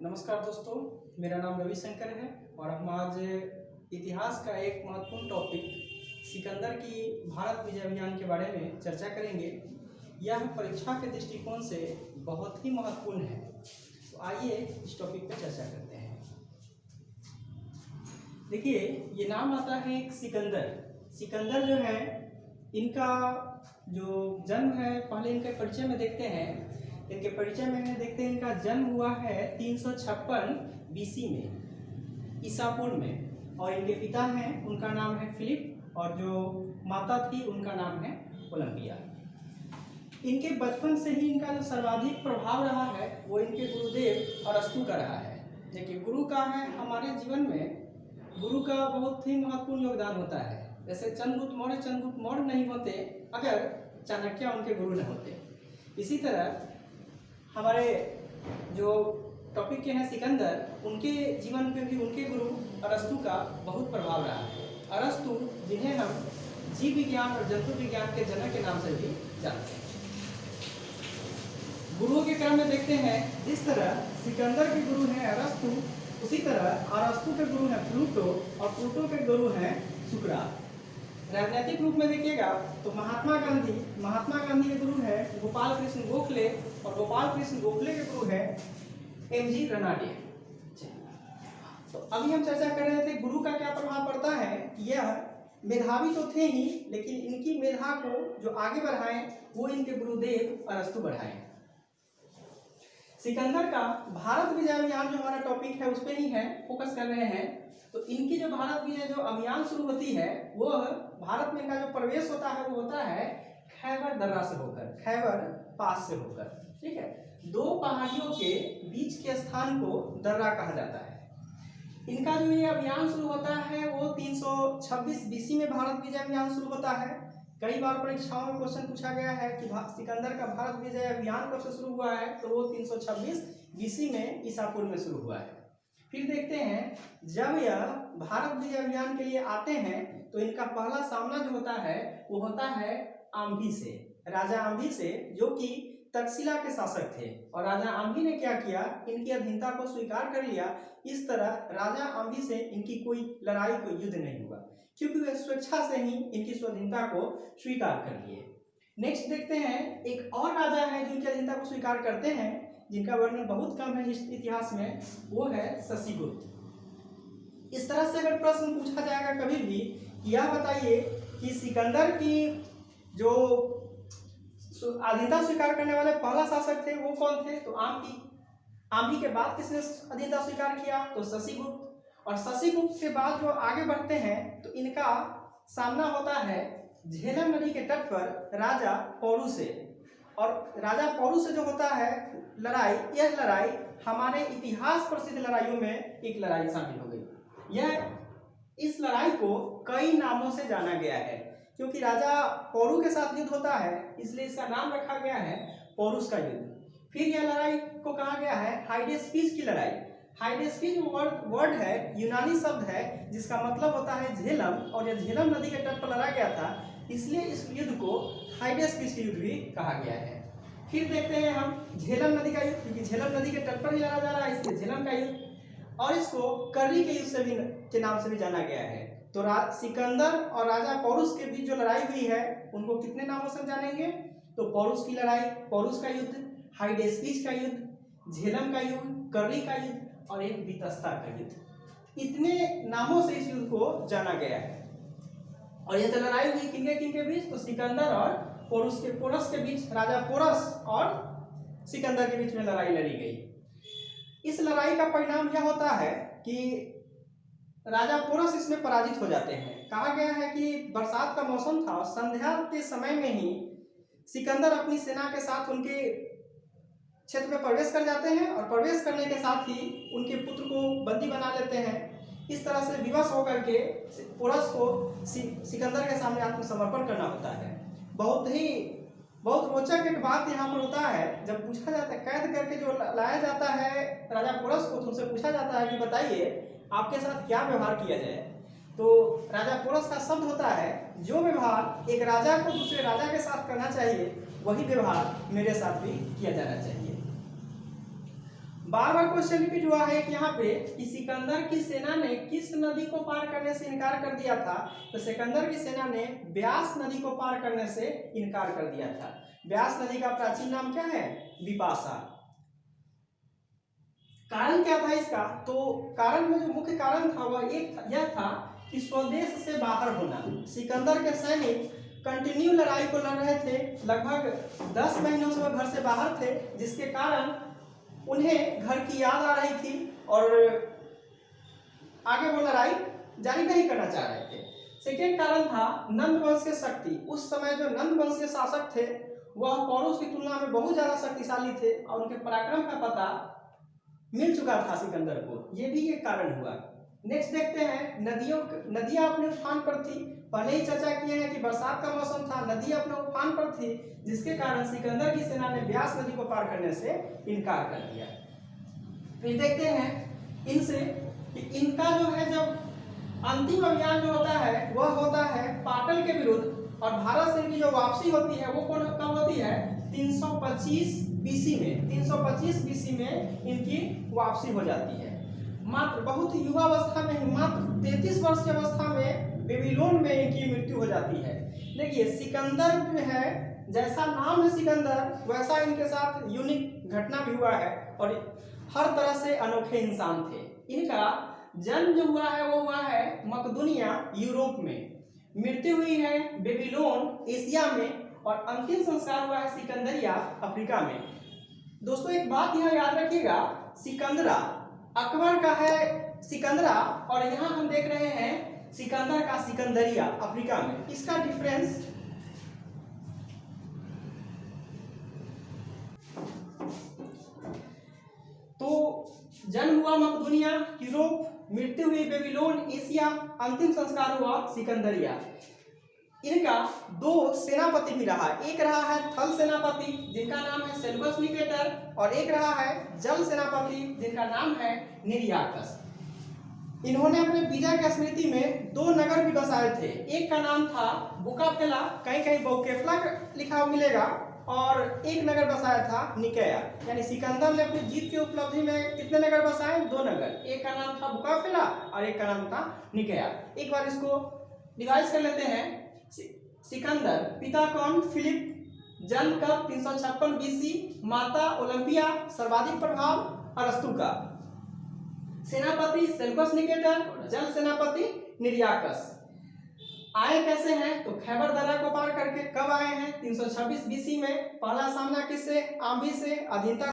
नमस्कार दोस्तों, मेरा नाम रविशंकर है और हम आज इतिहास का एक महत्वपूर्ण टॉपिक सिकंदर की भारत विजय अभियान के बारे में चर्चा करेंगे। यह परीक्षा के दृष्टिकोण से बहुत ही महत्वपूर्ण है। तो आइए इस टॉपिक पर चर्चा करते हैं। देखिए, ये नाम आता है एक सिकंदर। सिकंदर जो है, इनका जो जन्म है, पहले इनके परिचय में देखते हैं। इनके परिचय में देखते हैं, इनका जन्म हुआ है 356 बीसी में, ईसापुर में। और इनके पिता हैं, उनका नाम है फिलिप, और जो माता थी उनका नाम है ओलंपिया। इनके बचपन से ही इनका जो सर्वाधिक प्रभाव रहा है वो इनके गुरुदेव अरस्तु का रहा है। देखिए, गुरु का है हमारे जीवन में, गुरु का बहुत ही महत्वपूर्ण योगदान होता है। जैसे चंद्रगुप्त मौर्य नहीं होते अगर चाणक्य उनके गुरु न होते। इसी तरह हमारे जो टॉपिक के हैं सिकंदर, उनके जीवन पे भी उनके गुरु अरस्तु का बहुत प्रभाव रहा है। अरस्तु, जिन्हें हम जीव विज्ञान और जंतु विज्ञान के जनक के नाम से भी जानते हैं। गुरुओं के क्रम में देखते हैं, जिस तरह सिकंदर के गुरु हैं अरस्तु, उसी तरह अरस्तु के गुरु हैं प्लूटो, और प्लूटो के गुरु हैं सुकरात। राजनीतिक रूप में देखिएगा तो महात्मा गांधी के गुरु है गोपाल कृष्ण गोखले, और गोपाल कृष्ण गोखले के गुरु है एमजी रनाडे। तो अभी हम चर्चा कर रहे थे गुरु का क्या प्रभाव पड़ता है। यह मेधावी तो थे ही, लेकिन इनकी मेधा को जो आगे बढ़ाएं वो इनके गुरुदेव अरस्तु बढ़ाएं। सिकंदर का भारत विजय अभियान जो हमारा टॉपिक है उस पर ही है, फोकस कर रहे हैं। तो इनकी जो भारत विजय जो अभियान शुरू होती है, वो भारत में इनका जो प्रवेश होता है वो होता है खैबर दर्रा से होकर, खैबर पास से होकर। ठीक है, दो पहाड़ियों के बीच के स्थान को दर्रा कहा जाता है। इनका जो ये अभियान शुरू होता है वो 326 बीसी में भारत विजय अभियान शुरू होता है। कई बार परीक्षाओं में क्वेश्चन पूछा गया है कि सिकंदर का भारत विजय अभियान कब से शुरू हुआ है, तो वो 326 बीसी में ईसापुर में शुरू हुआ है। फिर देखते हैं, जब यह भारत विजय अभियान के लिए आते हैं तो इनका पहला सामना जो होता है वो होता है आम्भी से, राजा आम्भी से, जो कि तक्षशिला के शासक थे। और राजा आम्भी ने क्या किया, इनकी अधीनता को स्वीकार कर लिया। इस तरह राजा आम्भी से इनकी कोई लड़ाई, कोई युद्ध नहीं हुआ, क्योंकि वे स्वेच्छा से ही इनकी स्वाधीनता को स्वीकार कर लिए। नेक्स्ट देखते हैं, एक और राजा है जो इनकी अधीनता को स्वीकार करते हैं, जिनका वर्णन बहुत कम है इतिहास में, वो है शशिगुप्त। इस तरह से अगर प्रश्न पूछा जाएगा कभी भी, यह बताइए कि सिकंदर की जो अधीनता स्वीकार करने वाले पहला शासक थे वो कौन थे, तो आम्भी के बाद किसने अधीनता स्वीकार किया, तो शशिगुप्त। और शशिगुप्त के बाद जो आगे बढ़ते हैं तो इनका सामना होता है झेलम नदी के तट पर राजा पौरु से। और राजा पौरु से जो होता है लड़ाई, यह लड़ाई हमारे इतिहास प्रसिद्ध लड़ाइयों में एक लड़ाई शामिल हो गई। इस लड़ाई को कई नामों से जाना गया है, क्योंकि राजा पौरु के साथ युद्ध होता है, इसलिए इसका नाम रखा गया है पौरुष का युद्ध। फिर यह लड़ाई को कहा गया है हाइडेस्पीज की लड़ाई। हाइडेस्पीज वर्ड है, यूनानी शब्द है, जिसका मतलब होता है झेलम, और यह झेलम नदी के तट पर लड़ा गया था, इसलिए इस युद्ध को हाइडेस्पीज के युद्ध भी कहा गया है। फिर देखते हैं हम झेलम नदी का युद्ध, क्योंकि झेलम नदी के तट पर ही लड़ा जा रहा है, इसलिए झेलम का युद्ध। और इसको कर्री के युद्ध से भी के नाम से भी जाना गया है। तो सिकंदर और राजा पौरुष के बीच जो लड़ाई हुई है उनको कितने नामों से जानेंगे, तो पौरुष की लड़ाई, पौरुष का युद्ध, हाइडेस्पीज का युद्ध, झेलम का युद्ध, कर्री का युद्ध, और एक वितस्ता का युद्ध। इतने नामों से इस युद्ध को जाना गया है। और यह तो लड़ाई हुई किनके बीच, तो सिकंदर और पोरस के बीच, राजा पोरस और सिकंदर के बीच में लड़ाई लड़ी गई। इस लड़ाई का परिणाम यह होता है कि राजा पोरस इसमें पराजित हो जाते हैं। कहा गया है कि बरसात का मौसम था और संध्या के समय में ही सिकंदर अपनी सेना के साथ उनके क्षेत्र में प्रवेश कर जाते हैं, और प्रवेश करने के साथ ही उनके पुत्र को बंदी बना लेते हैं। इस तरह से विवश होकर के पोरस को सिकंदर के सामने आत्मसमर्पण करना होता है। बहुत रोचक एक बात यहाँ पर होता है, जब पूछा जाता है, कैद करके जो लाया जाता है राजा पोरस को, तो उनसे पूछा जाता है कि बताइए आपके साथ क्या व्यवहार किया जाए। तो राजा पोरस का शब्द होता है, जो व्यवहार एक राजा को दूसरे राजा के साथ करना चाहिए वही व्यवहार मेरे साथ भी किया जाना चाहिए। बार बार क्वेश्चन रिपीट हुआ है कि यहाँ पे कि सिकंदर की सेना ने किस नदी को पार करने से इनकार कर दिया था। तो सिकंदर की सेना ने ब्यास नदी को पार करने से इनकार कर दिया था। ब्यास नदी का प्राचीन नाम क्या है? विपाशा। कारण क्या था इसका? तो कारण में जो मुख्य कारण था वह यह था कि स्वदेश से बाहर होना। सिकंदर के सैनिक कंटिन्यू लड़ाई को लड़ रहे थे, लगभग 10 महीनों से वह घर से बाहर थे, जिसके कारण उन्हें घर की याद आ रही थी और आगे वो लड़ाई जारी नहीं करना चाह रहे थे। सेकेंड कारण था नंद वंश के शक्ति। उस समय जो नंद वंश के शासक थे वह पौरुष की तुलना में बहुत ज्यादा शक्तिशाली थे और उनके पराक्रम का पता मिल चुका था सिकंदर को। ये भी एक कारण हुआ। नेक्स्ट देखते हैं, नदियां अपने उफान पर थी। पहले ही चर्चा किए हैं कि बरसात का मौसम था, नदी अपने उफान पर थी, जिसके कारण सिकंदर की सेना ने ब्यास नदी को पार करने से इनकार कर दिया। फिर देखते हैं इनसे कि इनका जो है जब अंतिम अभियान जो होता है वह होता है पाटल के विरुद्ध, और भारत से इनकी जो वापसी होती है वो कब होती है? 325 बीसी में। 325 बीसी में इनकी वापसी हो जाती है। मात्र बहुत युवा अवस्था में, मात्र 33 वर्ष की अवस्था में बेबीलोन में इनकी मृत्यु हो जाती है। देखिए सिकंदर जो है, जैसा नाम है सिकंदर, वैसा इनके साथ यूनिक घटना भी हुआ है और हर तरह से अनोखे इंसान थे। इनका जन्म जो हुआ है वो हुआ है मकदूनिया यूरोप में, मृत्यु हुई है बेबीलोन एशिया में, और अंतिम संस्कार हुआ है सिकंदरिया अफ्रीका में। दोस्तों एक बात यहाँ याद रखिएगा, सिकंदरा अकबर का है सिकंदरा, और यहाँ हम देख रहे हैं सिकंदर का सिकंदरिया अफ्रीका में। इसका डिफरेंस तो जन्म हुआ मकदूनिया यूरोप, मृत्यु हुई बेबीलोन एशिया, अंतिम संस्कार हुआ सिकंदरिया। इनका 2 सेनापति भी रहा। एक रहा है थल सेनापति जिनका नाम है सेल्वस निकेटर, और एक रहा है जल सेनापति जिनका नाम है निर्याकस। इन्होंने अपने विजय की स्मृति में 2 नगर भी बसाए थे। एक का नाम था बुकाफेला, कहीं कहीं बौकेफला लिखा मिलेगा, और एक नगर बसाया था निकाया। यानी सिकंदर ने अपनी जीत की उपलब्धि में कितने नगर बसाए? 2 नगर। एक का नाम था बुकाफेला और एक का नाम था निकाया। एक बार इसको रिवाइज कर लेते हैं। सिकंदर पिता कौन? फिलिप। जन्म कब? 356 बीसी। माता ओलंपिया। सर्वाधिक प्रभाव अरस्तु का। सेनापति सेल्वस निकेटर। जल सेनापति निर्याकस। आए कैसे हैं? तो खैबर दर्रा को पार करके। कब आए हैं? 326 बीसी में। पहला सामना किससे? आम्भी से। अधीनता